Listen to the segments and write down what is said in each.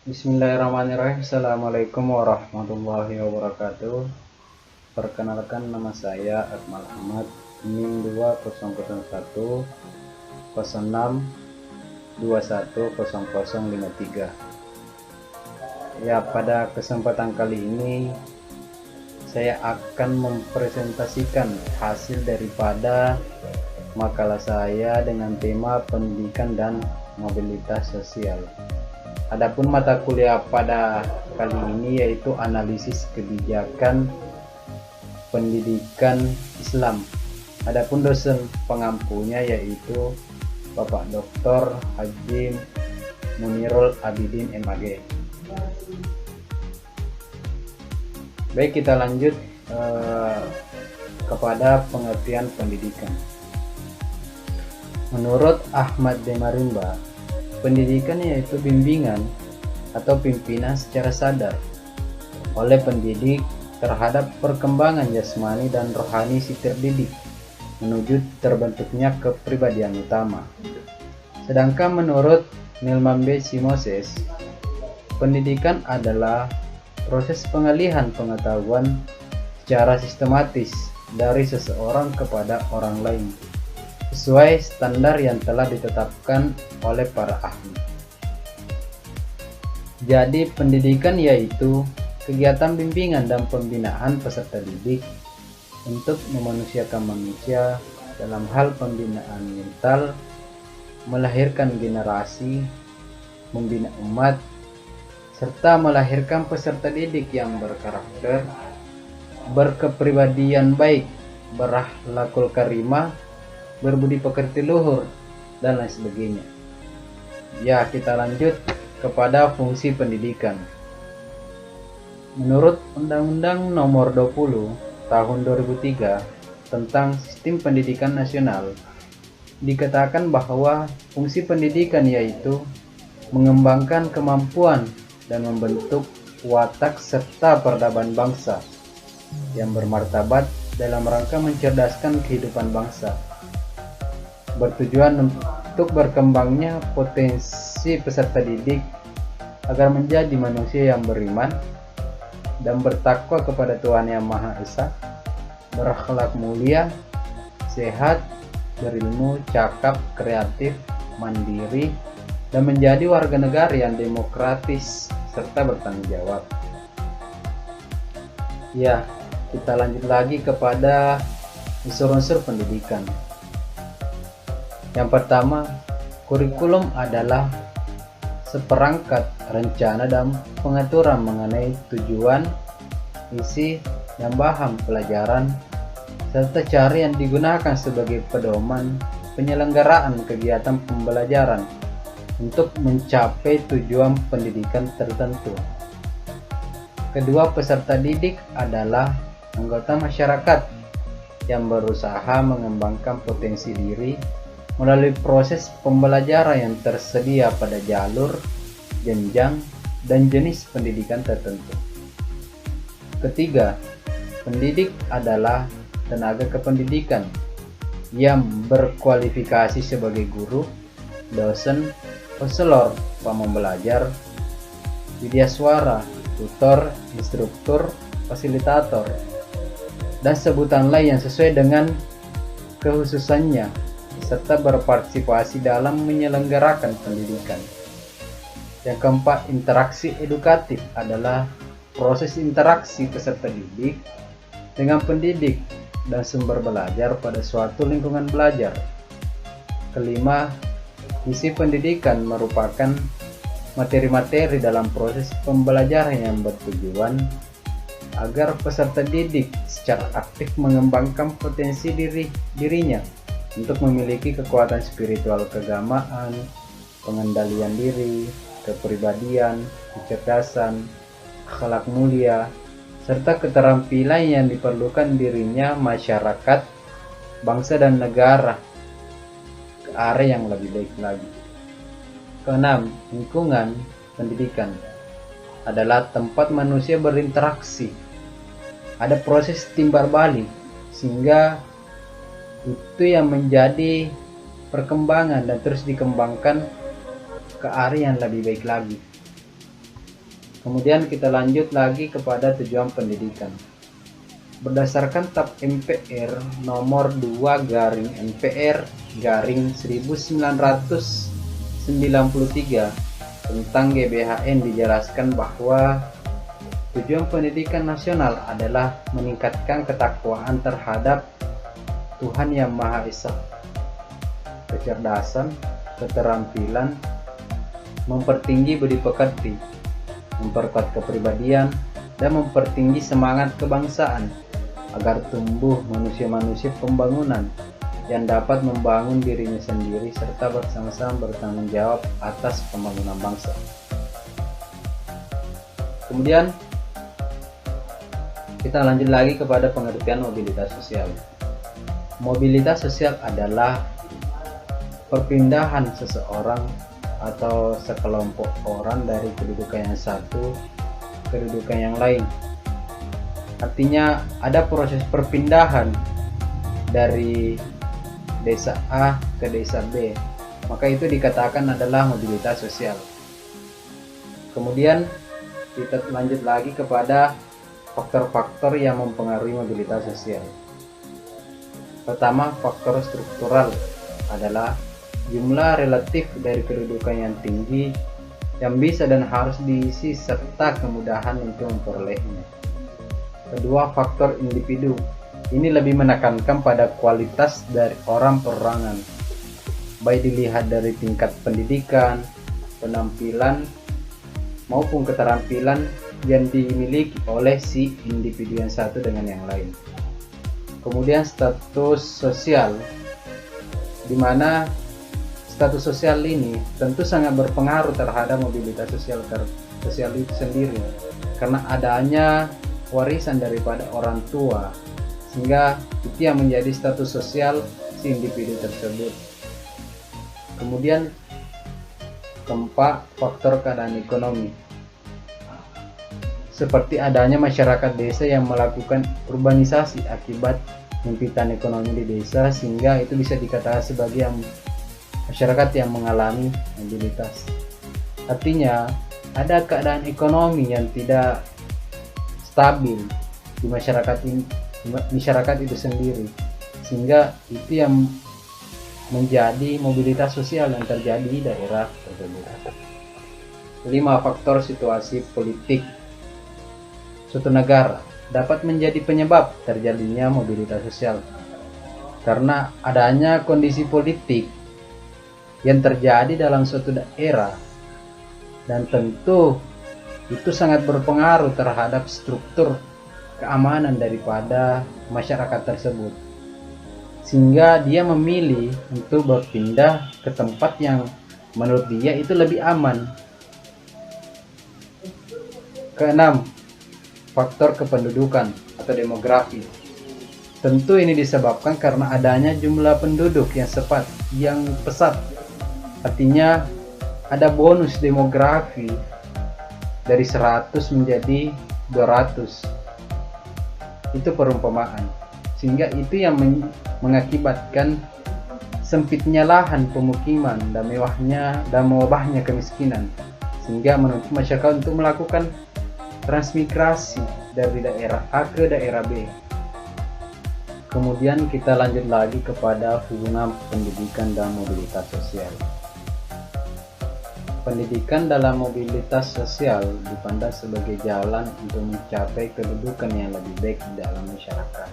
Bismillahirrahmanirrahim. Assalamualaikum warahmatullahi wabarakatuh. Perkenalkan, nama saya Akmal Ahmad, NIM 2001 06 210053. Ya, pada kesempatan kali ini saya akan mempresentasikan hasil daripada makalah saya dengan tema pendidikan dan mobilitas sosial. Adapun mata kuliah pada kali ini yaitu analisis kebijakan pendidikan Islam. Adapun dosen pengampunya yaitu Bapak Dr. Haji Munirul Abidin MAG. Baik, kita lanjut kepada pengertian pendidikan. Menurut Ahmad Demarimba, pendidikan yaitu bimbingan atau pimpinan secara sadar oleh pendidik terhadap perkembangan jasmani dan rohani si terdidik menuju terbentuknya kepribadian utama. Sedangkan menurut Nilmambe Simoses, pendidikan adalah proses pengalihan pengetahuan secara sistematis dari seseorang kepada orang lain sesuai standar yang telah ditetapkan oleh para ahli. Jadi pendidikan yaitu kegiatan bimbingan dan pembinaan peserta didik untuk memanusiakan manusia dalam hal pembinaan mental, melahirkan generasi, membina umat, serta melahirkan peserta didik yang berkarakter, berkepribadian baik, berakhlakul karimah, berbudi pekerti luhur, dan lain sebagainya. Ya, kita lanjut kepada fungsi pendidikan. Menurut Undang-Undang Nomor 20 Tahun 2003 tentang Sistem Pendidikan Nasional, dikatakan bahwa fungsi pendidikan yaitu mengembangkan kemampuan dan membentuk watak serta peradaban bangsa yang bermartabat dalam rangka mencerdaskan kehidupan bangsa, bertujuan untuk berkembangnya potensi peserta didik agar menjadi manusia yang beriman dan bertakwa kepada Tuhan Yang Maha Esa, berakhlak mulia, sehat, berilmu, cakap, kreatif, mandiri, dan menjadi warga negara yang demokratis serta bertanggung jawab. Ya, kita lanjut lagi kepada unsur-unsur pendidikan. Yang pertama, kurikulum adalah seperangkat rencana dan pengaturan mengenai tujuan, isi, dan bahan pelajaran, serta cara yang digunakan sebagai pedoman penyelenggaraan kegiatan pembelajaran untuk mencapai tujuan pendidikan tertentu. Kedua, peserta didik adalah anggota masyarakat yang berusaha mengembangkan potensi diri melalui proses pembelajaran yang tersedia pada jalur, jenjang, dan jenis pendidikan tertentu. Ketiga, pendidik adalah tenaga kependidikan yang berkualifikasi sebagai guru, dosen, konselor, pembelajar, widyaswara, tutor, instruktur, fasilitator, dan sebutan lain yang sesuai dengan kekhususannya, serta berpartisipasi dalam menyelenggarakan pendidikan. Yang keempat, interaksi edukatif adalah proses interaksi peserta didik dengan pendidik dan sumber belajar pada suatu lingkungan belajar. Kelima, isi pendidikan merupakan materi-materi dalam proses pembelajaran yang bertujuan agar peserta didik secara aktif mengembangkan potensi dirinya untuk memiliki kekuatan spiritual keagamaan, pengendalian diri, kepribadian, kecerdasan, akhlak mulia, serta keterampilan yang diperlukan dirinya masyarakat, bangsa dan negara ke arah yang lebih baik lagi. Keenam, lingkungan pendidikan adalah tempat manusia berinteraksi. Ada proses timbal balik sehingga itu yang menjadi perkembangan dan terus dikembangkan ke arah yang lebih baik lagi. Kemudian kita lanjut lagi kepada tujuan pendidikan. Berdasarkan TAP MPR nomor 2/MPR/1993 tentang GBHN dijelaskan bahwa tujuan pendidikan nasional adalah meningkatkan ketakwaan terhadap Tuhan Yang Maha Esa, kecerdasan, keterampilan, mempertinggi budi pekerti, memperkuat kepribadian, dan mempertinggi semangat kebangsaan agar tumbuh manusia-manusia pembangunan yang dapat membangun dirinya sendiri serta bersama-sama bertanggung jawab atas pembangunan bangsa. Kemudian kita lanjut lagi kepada pengertian mobilitas sosial. Mobilitas sosial adalah perpindahan seseorang atau sekelompok orang dari kedudukan yang satu ke kedudukan yang lain. Artinya ada proses perpindahan dari desa A ke desa B, maka itu dikatakan adalah mobilitas sosial. Kemudian kita lanjut lagi kepada faktor-faktor yang mempengaruhi mobilitas sosial. Pertama, faktor struktural adalah jumlah relatif dari kedudukan yang tinggi yang bisa dan harus diisi serta kemudahan untuk memperolehnya. Kedua, faktor individu. Ini lebih menekankan pada kualitas dari orang perorangan, baik dilihat dari tingkat pendidikan, penampilan, maupun keterampilan yang dimiliki oleh si individu yang satu dengan yang lain. Kemudian status sosial, di mana status sosial ini tentu sangat berpengaruh terhadap mobilitas sosial itu sendiri, karena adanya warisan daripada orang tua, sehingga itu yang menjadi status sosial si individu tersebut. Kemudian keempat, faktor keadaan ekonomi, seperti adanya masyarakat desa yang melakukan urbanisasi akibat himpitan ekonomi di desa, sehingga itu bisa dikatakan sebagai masyarakat yang mengalami mobilitas. Artinya ada keadaan ekonomi yang tidak stabil di masyarakat itu sendiri, sehingga itu yang menjadi mobilitas sosial yang terjadi di daerah tersebut. 5. Faktor situasi politik. Suatu negara dapat menjadi penyebab terjadinya mobilitas sosial karena adanya kondisi politik yang terjadi dalam suatu daerah, dan tentu itu sangat berpengaruh terhadap struktur keamanan daripada masyarakat tersebut, sehingga dia memilih untuk berpindah ke tempat yang menurut dia itu lebih aman. Keenam, faktor kependudukan atau demografi. Tentu ini disebabkan karena adanya jumlah penduduk yang pesat. Artinya ada bonus demografi dari 100 menjadi 200. Itu perumpamaan. Sehingga itu yang mengakibatkan sempitnya lahan pemukiman dan mewabahnya kemiskinan, sehingga menuntut masyarakat untuk melakukan transmigrasi dari daerah A ke daerah B. Kemudian kita lanjut lagi kepada hubungan pendidikan dan mobilitas sosial. Pendidikan dalam mobilitas sosial dipandang sebagai jalan untuk mencapai kedudukan yang lebih baik dalam masyarakat.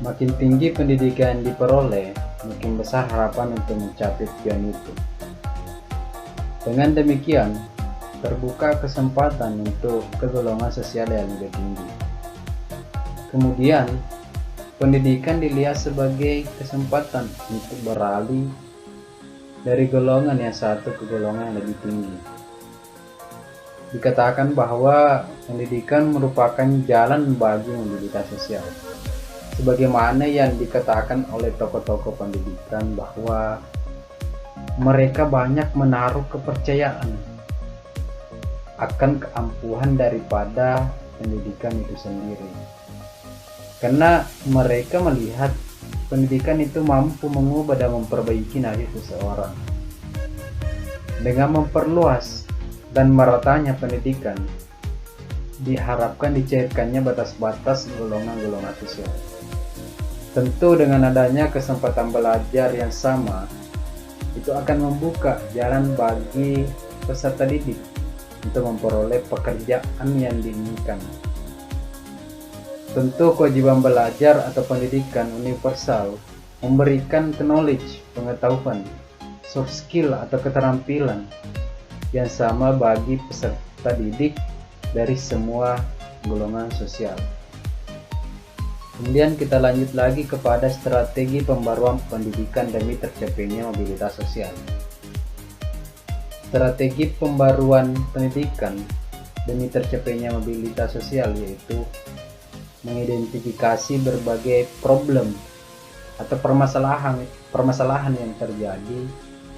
Makin tinggi pendidikan yang diperoleh, makin besar harapan untuk mencapai tujuan itu. Dengan demikian, terbuka kesempatan untuk kegolongan sosial yang lebih tinggi. Kemudian, pendidikan dilihat sebagai kesempatan untuk beralih dari golongan yang satu ke golongan yang lebih tinggi. Dikatakan bahwa pendidikan merupakan jalan bagi mobilitas sosial, sebagaimana yang dikatakan oleh tokoh-tokoh pendidikan bahwa mereka banyak menaruh kepercayaan akan keampuhan daripada pendidikan itu sendiri, karena mereka melihat pendidikan itu mampu mengubah dan memperbaiki nasib seseorang dengan memperluas dan meratanya pendidikan, diharapkan dicairkannya batas-batas golongan-golongan sosial. Tentu dengan adanya kesempatan belajar yang sama, itu akan membuka jalan bagi peserta didik untuk memperoleh pekerjaan yang diinginkan. Tentu kewajiban belajar atau pendidikan universal memberikan knowledge, pengetahuan, soft skill atau keterampilan yang sama bagi peserta didik dari semua golongan sosial. Kemudian kita lanjut lagi kepada strategi pembaruan pendidikan demi tercapainya mobilitas sosial. Strategi pembaruan pendidikan demi tercapainya mobilitas sosial yaitu mengidentifikasi berbagai problem atau permasalahan yang terjadi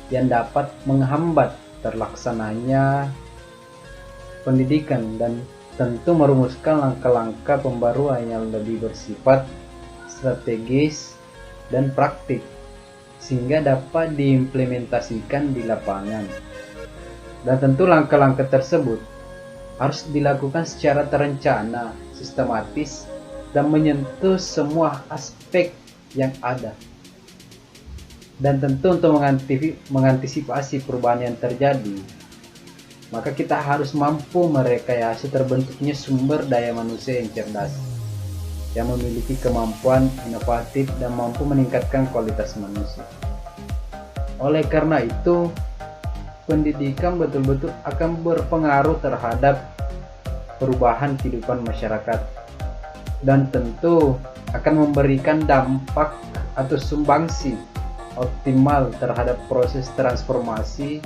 yang dapat menghambat terlaksananya pendidikan, dan tentu merumuskan langkah-langkah pembaruan yang lebih bersifat strategis dan praktik sehingga dapat diimplementasikan di lapangan. Dan tentu langkah-langkah tersebut harus dilakukan secara terencana, sistematis, dan menyentuh semua aspek yang ada. Dan tentu untuk mengantisipasi perubahan yang terjadi, maka kita harus mampu merekayasa terbentuknya sumber daya manusia yang cerdas, yang memiliki kemampuan inovatif dan mampu meningkatkan kualitas manusia. Oleh karena itu, pendidikan betul-betul akan berpengaruh terhadap perubahan kehidupan masyarakat dan tentu akan memberikan dampak atau sumbangsi optimal terhadap proses transformasi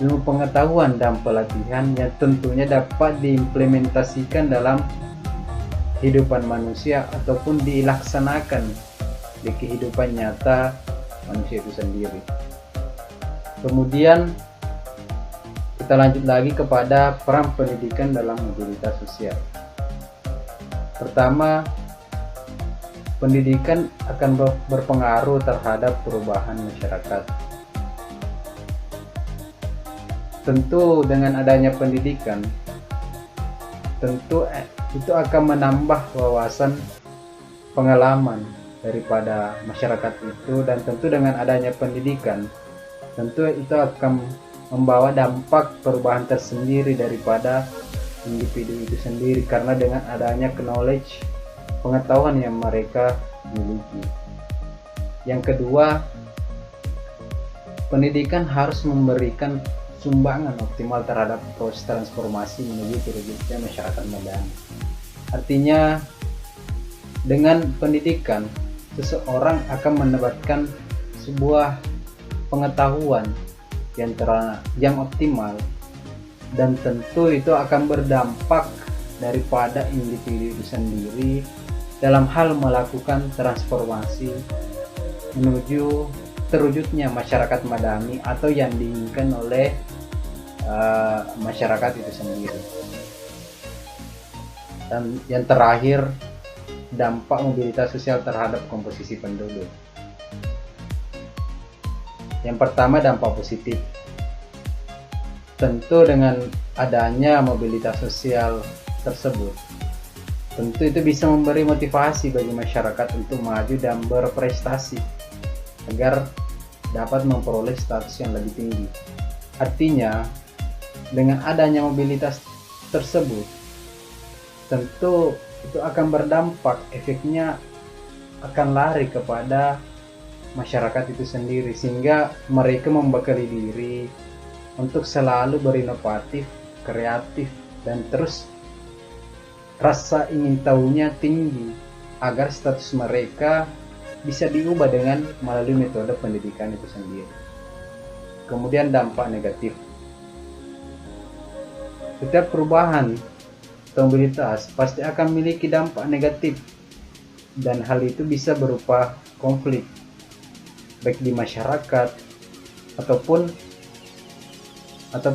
ilmu pengetahuan dan pelatihan yang tentunya dapat diimplementasikan dalam kehidupan manusia ataupun dilaksanakan di kehidupan nyata manusia itu sendiri. Kemudian kita lanjut lagi kepada peran pendidikan dalam mobilitas sosial. Pertama, pendidikan akan berpengaruh terhadap perubahan masyarakat. Tentu dengan adanya pendidikan, tentu itu akan menambah wawasan pengalaman daripada masyarakat itu, dan tentu dengan adanya pendidikan, tentu itu akan membawa dampak perubahan tersendiri daripada individu itu sendiri karena dengan adanya knowledge, pengetahuan yang mereka miliki. Yang kedua, pendidikan harus memberikan sumbangan optimal terhadap proses transformasi menuju terwujudnya masyarakat modern. Artinya, dengan pendidikan, seseorang akan mendapatkan sebuah pengetahuan yang optimal, dan tentu itu akan berdampak daripada individu itu sendiri dalam hal melakukan transformasi menuju terwujudnya masyarakat madani atau yang diinginkan oleh masyarakat itu sendiri. Dan yang terakhir, dampak mobilitas sosial terhadap komposisi penduduk. Yang pertama, dampak positif. Tentu dengan adanya mobilitas sosial tersebut, tentu itu bisa memberi motivasi bagi masyarakat untuk maju dan berprestasi agar dapat memperoleh status yang lebih tinggi. Artinya, dengan adanya mobilitas tersebut, tentu itu akan berdampak, efeknya akan lari kepada masyarakat itu sendiri, sehingga mereka membekali diri untuk selalu berinovatif, kreatif, dan terus rasa ingin tahunya tinggi agar status mereka bisa diubah dengan melalui metode pendidikan itu sendiri. Kemudian dampak negatif. Setiap perubahan atau mobilitas pasti akan memiliki dampak negatif, dan hal itu bisa berupa konflik baik di masyarakat ataupun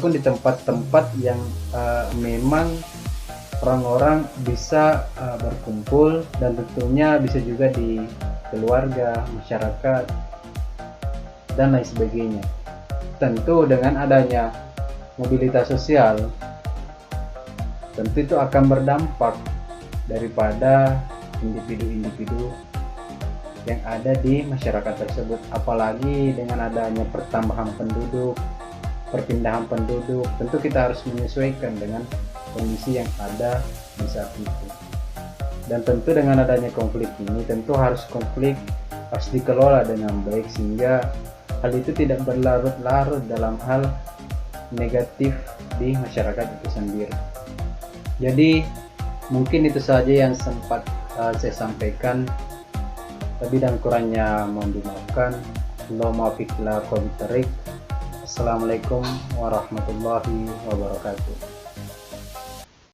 di tempat-tempat yang memang orang-orang bisa berkumpul, dan tentunya bisa juga di keluarga, masyarakat, dan lain sebagainya. Tentu dengan adanya mobilitas sosial, tentu itu akan berdampak daripada individu-individu yang ada di masyarakat tersebut. Apalagi dengan adanya pertambahan penduduk, perpindahan penduduk, tentu kita harus menyesuaikan dengan kondisi yang ada di saat itu. Dan tentu dengan adanya konflik ini, tentu harus dikelola dengan baik sehingga hal itu tidak berlarut-larut dalam hal negatif di masyarakat itu sendiri. Jadi mungkin itu saja yang sempat saya sampaikan. Lebih dan kurangnya mohon dimaafkan. Assalamualaikum warahmatullahi wabarakatuh.